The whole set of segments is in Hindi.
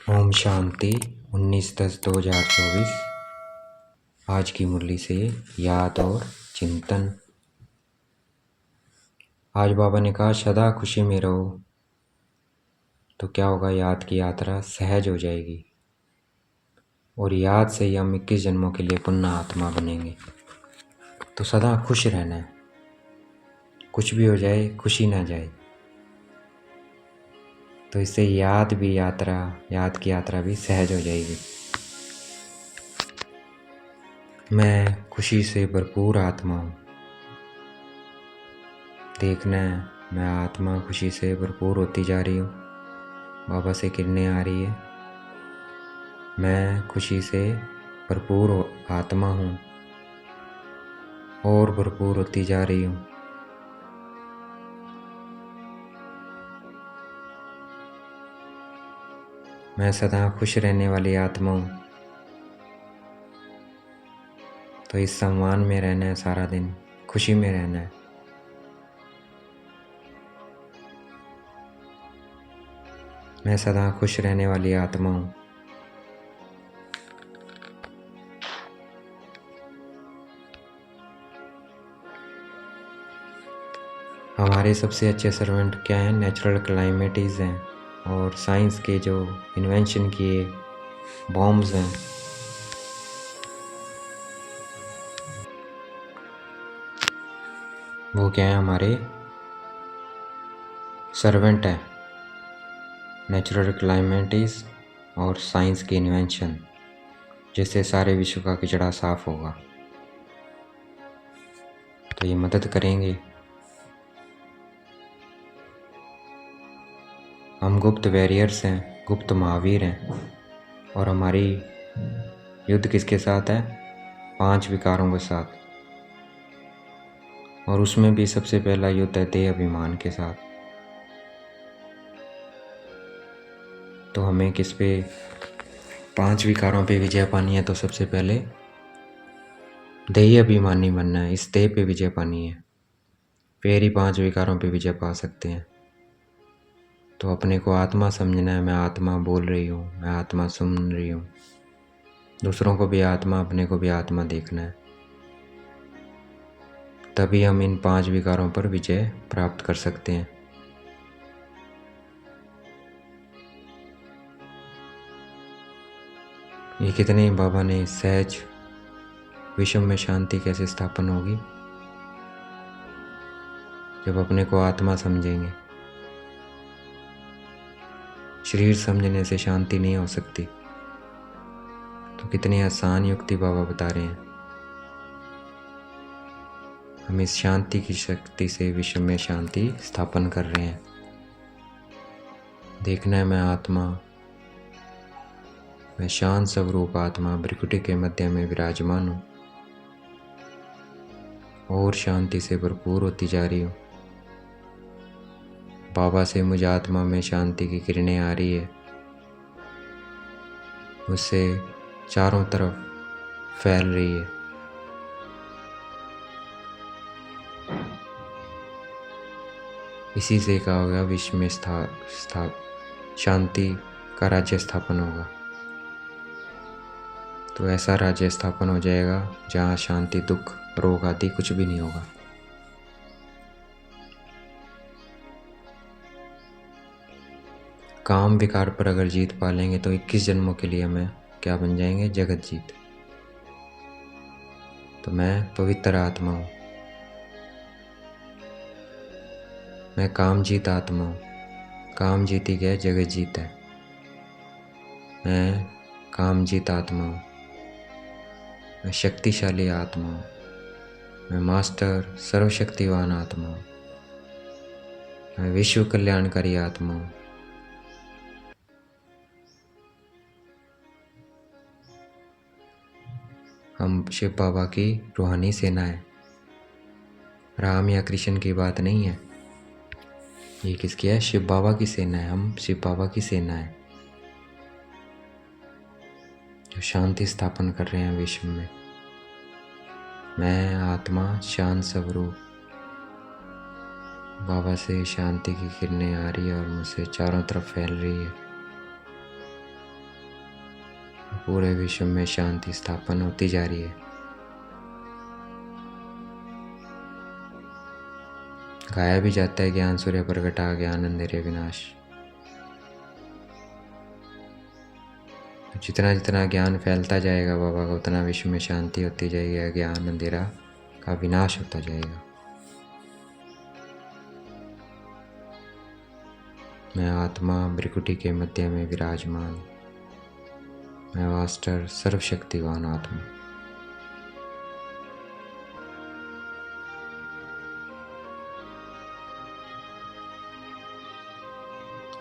ओम शांति 19/10/2024। आज की मुरली से याद और चिंतन। आज बाबा ने कहा सदा खुशी में रहो, तो क्या होगा, याद की यात्रा सहज हो जाएगी और याद से ही हम 21 जन्मों के लिए पुनः आत्मा बनेंगे। तो सदा खुश रहना है, कुछ भी हो जाए खुशी ना जाए। तो इससे याद की यात्रा भी सहज हो जाएगी। मैं खुशी से भरपूर आत्मा हूँ। देखना है, मैं आत्मा खुशी से भरपूर होती जा रही हूँ। बाबा से किरणें आ रही है। मैं खुशी से भरपूर आत्मा हूँ और भरपूर होती जा रही हूँ। मैं सदा खुश रहने वाली आत्मा हूँ। तो इस सम्मान में रहना है, सारा दिन खुशी में रहना है। मैं सदा खुश रहने वाली आत्मा हूँ। हमारे सबसे अच्छे सर्वेंट क्या हैं? नेचुरल क्लाइमेटीज़ हैं और साइंस के जो इन्वेंशन किए बॉम्ब्स हैं। वो क्या है? हमारे सर्वेंट है। नेचुरल क्लाइमेटीज़ और साइंस की इन्वेंशन, जिससे सारे विश्व का कचरा साफ होगा। तो ये मदद करेंगे। हम गुप्त वॉरियर्स हैं, गुप्त महावीर हैं। और हमारी युद्ध किसके साथ है? 5 विकारों के साथ। और उसमें भी सबसे पहला युद्ध है देह अभिमान के साथ। तो हमें किस पे 5 विकारों पे विजय पानी है? तो सबसे पहले देह अभिमानी बनना है, इस देह पे विजय पानी है। फिर ही 5 विकारों पे विजय पा सकते हैं। तो अपने को आत्मा समझना है। मैं आत्मा बोल रही हूँ, मैं आत्मा सुन रही हूँ। दूसरों को भी आत्मा, अपने को भी आत्मा देखना है। तभी हम इन 5 विकारों पर विजय प्राप्त कर सकते हैं। ये कितने बाबा ने सहज विश्व में शांति कैसे स्थापन होगी? जब अपने को आत्मा समझेंगे। शरीर समझने से शांति नहीं हो सकती। तो कितनी आसान युक्ति बाबा बता रहे हैं। हम इस शांति की शक्ति से विश्व में शांति स्थापन कर रहे हैं। देखना है, मैं आत्मा, मैं शांत स्वरूप आत्मा भ्रिकुटी के मध्य में विराजमान हूँ और शांति से भरपूर होती जा रही हूँ। बाबा से मुझे आत्मा में शांति की किरणें आ रही है, उससे चारों तरफ फैल रही है। इसी से क्या होगा? विश्व में शांति का राज्य स्थापन होगा। तो ऐसा राज्य स्थापन हो जाएगा जहाँ शांति, दुख, रोग आदि कुछ भी नहीं होगा। काम विकार पर अगर जीत पा लेंगे तो 21 जन्मों के लिए हमें क्या बन जाएंगे? जगत जीत। तो मैं पवित्र आत्मा हूँ, मैं काम जीत आत्मा हूँ। काम जीती गया, जगत जीत है। मैं काम जीत आत्मा हूँ, मैं शक्तिशाली आत्मा हूँ, मैं मास्टर सर्वशक्तिवान आत्मा हूँ, मैं विश्व कल्याणकारी आत्मा हूँ। हम शिव बाबा की रूहानी सेना है। राम या कृष्ण की बात नहीं है। ये किसकी है? शिव बाबा की सेना है। हम शिव बाबा की सेना है जो शांति स्थापन कर रहे हैं विश्व में। मैं आत्मा शांत स्वरूप, बाबा से शांति की किरणें आ रही है और मुझसे चारों तरफ फैल रही है। पूरे विश्व में शांति स्थापन होती जा रही है। गाया भी जाता है, ज्ञान सूर्य प्रगटा ज्ञान अंधेरे विनाश। जितना जितना ज्ञान फैलता जाएगा बाबा का, उतना विश्व में शांति होती जाएगी, ज्ञान अंधेरा का विनाश होता जाएगा। मैं आत्मा भ्रिकुटी के मध्य में विराजमान, मैं मास्टर सर्वशक्तिवान आत्मा।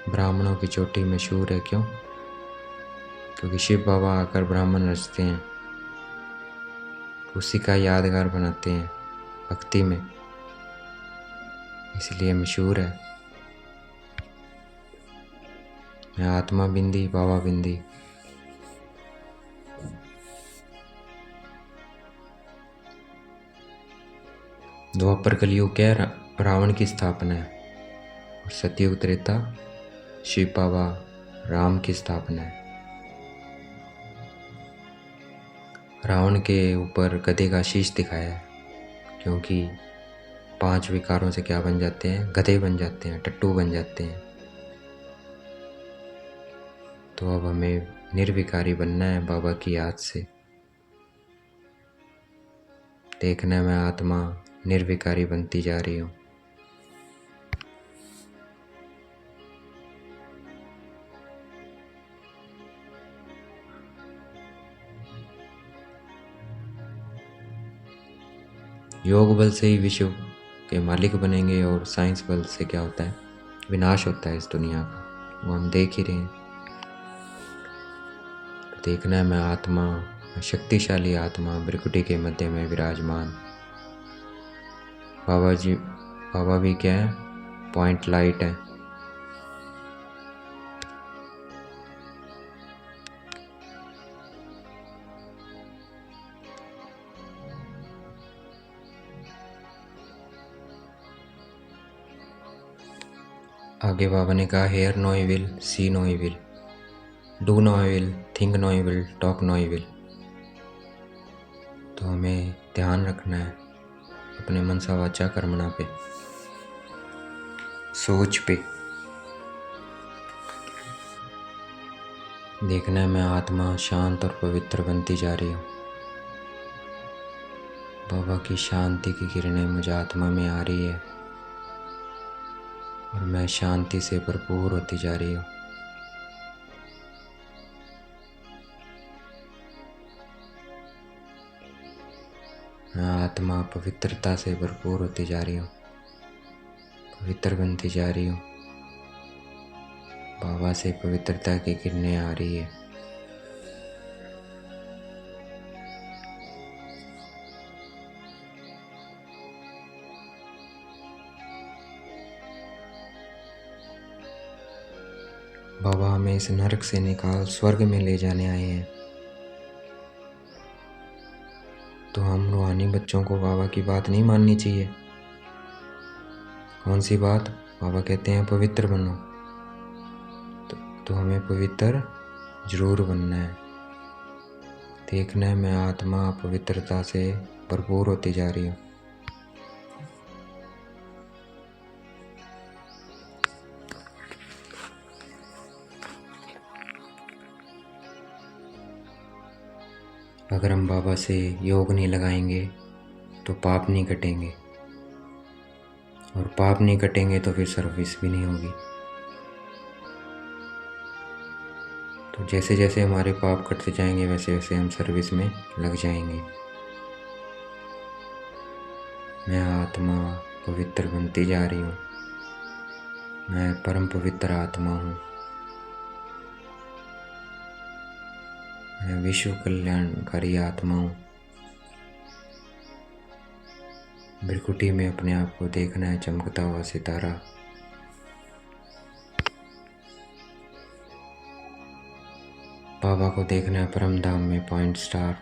ब्राह्मणों की चोटी मशहूर है, क्यों? क्योंकि शिव बाबा आकर ब्राह्मण रचते हैं, उसी का यादगार बनाते हैं भक्ति में, इसलिए मशहूर है। मैं आत्मा बिंदी, बाबा बिंदी। द्वापर कलयुग क्या है? रावण की स्थापना है, और सतयुग त्रेता शिव बाबा राम की स्थापना है। रावण के ऊपर गधे का शीश दिखाया है, क्योंकि 5 विकारों से क्या बन जाते हैं? गधे बन जाते हैं, टट्टू बन जाते हैं। तो अब हमें निर्विकारी बनना है बाबा की याद से। देखना मैं आत्मा निर्विकारी बनती जा रही हूँ। योग बल से ही विश्व के मालिक बनेंगे, और साइंस बल से क्या होता है? विनाश होता है इस दुनिया का, वो हम देख ही रहे हैं। देखना है मैं आत्मा, शक्तिशाली आत्मा भ्रिकुटी के मध्य में विराजमान। बाबा भी क्या है? पॉइंट लाइट है। आगे बाबा ने कहा, hear no evil, see no evil, do no evil, think no evil, talk no evil. तो हमें ध्यान रखना है अपने मनसा वाचा कर्मणा पे, सोच पे। देखना है मैं आत्मा शांत और पवित्र बनती जा रही हूँ। बाबा की शांति की किरणें मुझे आत्मा में आ रही है, और मैं शांति से भरपूर होती जा रही हूँ। मैं आत्मा पवित्रता से भरपूर होती जा रही हूँ, पवित्र बनती जा रही हूँ। बाबा से पवित्रता की किरणें आ रही है। बाबा हमें इस नरक से निकाल स्वर्ग में ले जाने आए हैं। तो हम रूहानी बच्चों को बाबा की बात नहीं माननी चाहिए। कौन सी बात? बाबा कहते हैं पवित्र बनो। तो हमें पवित्र जरूर बनना है। देखना है मैं आत्मा पवित्रता से भरपूर होती जा रही हूँ। अगर हम बाबा से योग नहीं लगाएंगे तो पाप नहीं कटेंगे, और पाप नहीं कटेंगे तो फिर सर्विस भी नहीं होगी। तो जैसे जैसे हमारे पाप कटते जाएंगे वैसे वैसे हम सर्विस में लग जाएंगे। मैं आत्मा पवित्र बनती जा रही हूँ। मैं परम पवित्र आत्मा हूँ। मैं विश्व कल्याणकारी आत्मा हूँ। भ्रिकुटी में अपने आप को देखना है चमकता हुआ सितारा। बाबा को देखना है परम धाम में पॉइंट स्टार।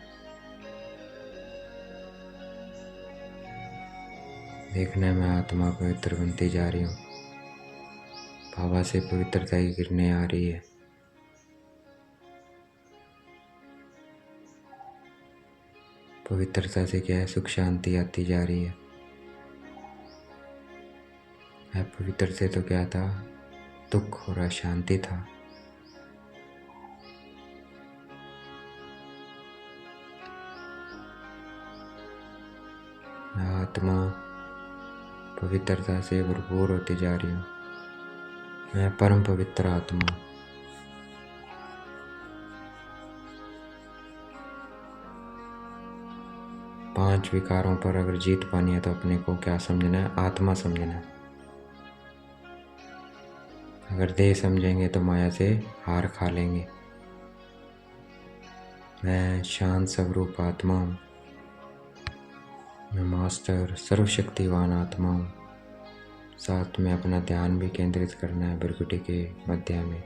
देखना है मैं आत्मा पवित्र बनती जा रही हूँ। बाबा से पवित्रता की किरणें आ रही है। पवित्रता से क्या है, सुख शांति आती जा रही है। पवित्र से तो क्या था, दुख और अशांति था। आत्मा पवित्रता से भरपूर होती जा रही हूँ। मैं परम पवित्र आत्मा। पांच विकारों पर अगर जीत पानी है तो अपने को क्या समझना है, आत्मा समझना है। अगर देह समझेंगे तो माया से हार खा लेंगे। मैं शांत स्वरूप आत्मा हूँ। मैं मास्टर सर्वशक्तिवान आत्मा हूँ। साथ में अपना ध्यान भी केंद्रित करना है भ्रुकुटी के मध्य में।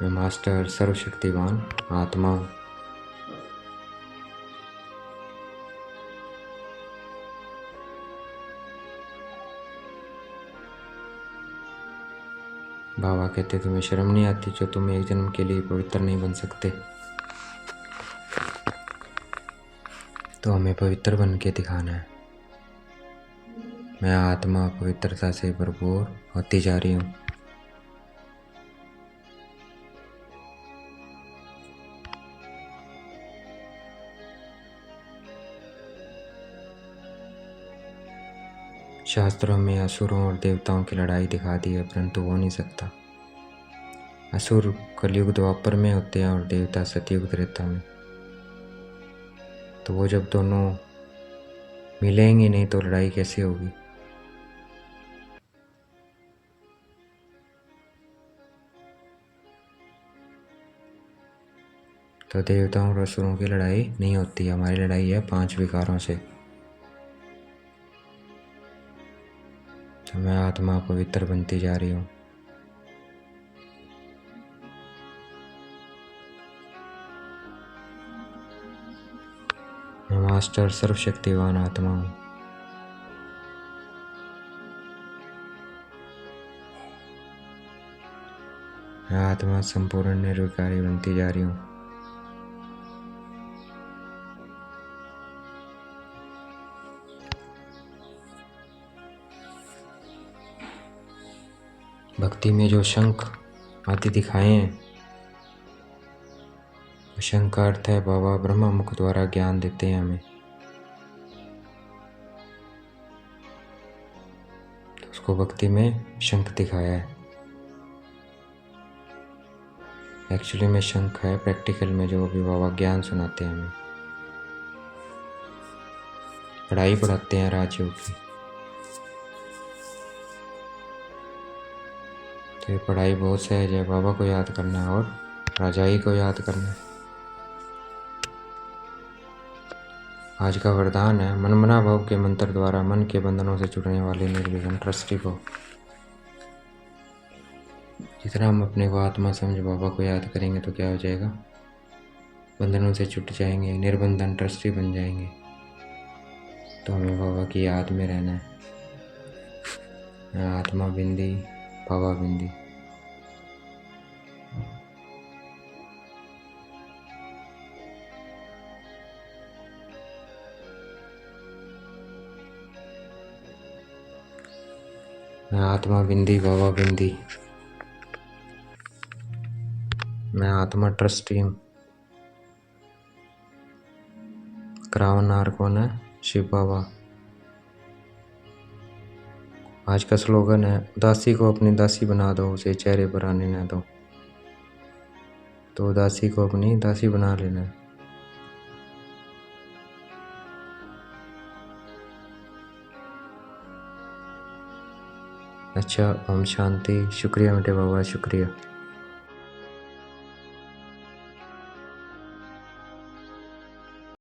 मैं मास्टर सर्वशक्तिवान आत्मा हूँ। बाबा कहते तुम्हें शर्म नहीं आती जो तुम एक जन्म के लिए पवित्र नहीं बन सकते? तो हमें पवित्र बन के दिखाना है। मैं आत्मा पवित्रता से भरपूर होती जा रही हूँ। शास्त्रों में असुरों और देवताओं की लड़ाई दिखा दी है, परंतु हो नहीं सकता। असुर कलयुग द्वापर में होते हैं और देवता सतयुग त्रेता में। तो वो जब दोनों मिलेंगे नहीं तो लड़ाई कैसे होगी? तो देवताओं और असुरों की लड़ाई नहीं होती, हमारी लड़ाई है पांच विकारों से। तो मैं आत्मा पवित्र बनती जा रही हूँ। मैं मास्टर सर्वशक्तिवान आत्मा हूँ। मैं आत्मा संपूर्ण निर्विकारी बनती जा रही हूँ। भक्ति में जो शंख आदि दिखाए हैं, शंख का अर्थ है बाबा ब्रह्मा मुख द्वारा ज्ञान देते हैं हमें। तो उसको भक्ति में शंख दिखाया है। एक्चुअली में शंख है प्रैक्टिकल में जो भी बाबा ज्ञान सुनाते हैं हमें, पढ़ाई पढ़ाते हैं राजयोग की। तो ये पढ़ाई बहुत सहज है, बाबा को याद करना है और राजाई को याद करना है। आज का वरदान है मनमना भाव के मंत्र द्वारा मन के बंधनों से छूटने वाले निर्विघ्न ट्रस्टी भाव। जितना हम अपने को आत्मा समझ बाबा को याद करेंगे तो क्या हो जाएगा, बंधनों से छूट जाएंगे, निर्बंधन ट्रस्टी बन जाएंगे। तो हमें बाबा की याद में रहना है। आत्मा बिंदी बाबा बिंदी। मैं आत्मा बिंदी बाबा बिंदी। मैं आत्मा ट्रस्टी हूँ। करावनहार कौन है? शिव बाबा। आज का स्लोगन है उदासी को अपनी दासी बना दो, उसे चेहरे पर आने न दो। तो उदासी को अपनी दासी बना लेना है। अच्छा, ओम शांति। शुक्रिया बेटे बाबा, शुक्रिया।